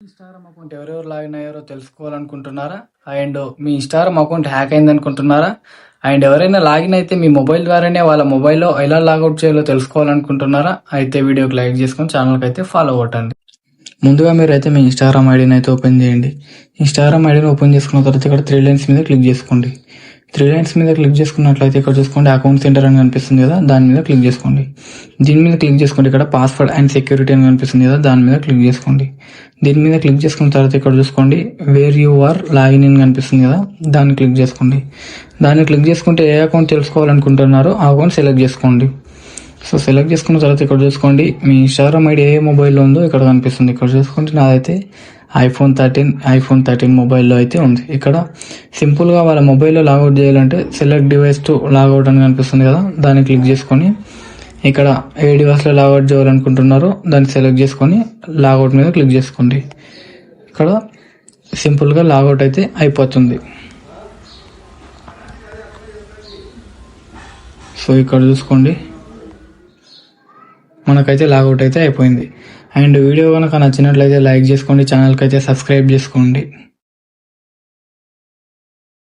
Instagram account ఎవరెవరు login అయ్యారో తెలుసుకోవాలనుకుంటున్నారా? అండ్ మీ ఇన్స్టాగ్రామ్ అకౌంట్ హ్యాక్ అయింది అనుకుంటున్నారా? అండ్ ఎవరైనా లాగిన్ అయితే మీ మొబైల్ ద్వారానే వాళ్ళ మొబైల్లో ఎలా లాగౌట్ చేయాలో తెలుసుకోవాలనుకుంటున్నారా? అయితే వీడియోకి లైక్ చేసుకొని ఛానల్కి అయితే ఫాలో కొట్టండి. ముందుగా మీరు అయితే మీ ఇన్స్టాగ్రామ్ ఐడిని అయితే ఓపెన్ చేయండి. ఇన్స్టాగ్రామ్ ఐడిని ఓపెన్ చేసుకున్న తర్వాత ఇక్కడ 3 లైన్స్ మీద క్లిక్ చేసుకోండి. 3 లైన్స్ మీద క్లిక్ చేసుకున్నట్లయితే ఇక్కడ చూసుకోండి అకౌంట్ సెంటర్ అని కనిపిస్తుంది కదా, దాని మీద క్లిక్ చేసుకోండి. దీని మీద క్లిక్ చేసుకోండి. ఇక్కడ పాస్వర్డ్ అండ్ సెక్యూరిటీ అని కనిపిస్తుంది కదా, దాని మీద క్లిక్ చేసుకోండి. దీని మీద క్లిక్ చేసుకున్న తర్వాత ఇక్కడ చూసుకోండి where you are login in కనిపిస్తుంది కదా, దాన్ని క్లిక్ చేసుకోండి. దాన్ని క్లిక్ చేసుకుంటే ఏ అకౌంట్ తెలుసుకోవాలనుకుంటున్నారో ఆ అకౌంట్ సెలెక్ట్ చేసుకోండి. సో సెలెక్ట్ చేసుకున్న తర్వాత ఇక్కడ చూసుకోండి మీ ఇన్స్టాగ్రామ్ ఐడి ఏ మొబైల్లో ఉందో ఇక్కడ కనిపిస్తుంది. ఇక్కడ చూసుకోండి నాదైతే ఐఫోన్ 13 మొబైల్లో అయితే ఉంది. ఇక్కడ సింపుల్గా వాళ్ళ మొబైల్లో లాగౌట్ చేయాలంటే సెలెక్ట్ డివైస్ టు లాగౌట్ అని కనిపిస్తుంది కదా, దాన్ని క్లిక్ చేసుకొని ఇక్కడ ఏ డివైస్లో లాగౌట్ చేయాలనుకుంటున్నారో దాన్ని సెలెక్ట్ చేసుకొని లాగౌట్ మీద క్లిక్ చేసుకోండి. ఇక్కడ సింపుల్గా లాగౌట్ అయితే అయిపోతుంది. సో ఇక్కడ చూసుకోండి మనకైతే లాగౌట్ అయితే అయిపోయింది. అండ్ వీడియో కనుక నచ్చినట్లయితే లైక్ చేసుకోండి, ఛానల్కి అయితే సబ్స్క్రైబ్ చేసుకోండి.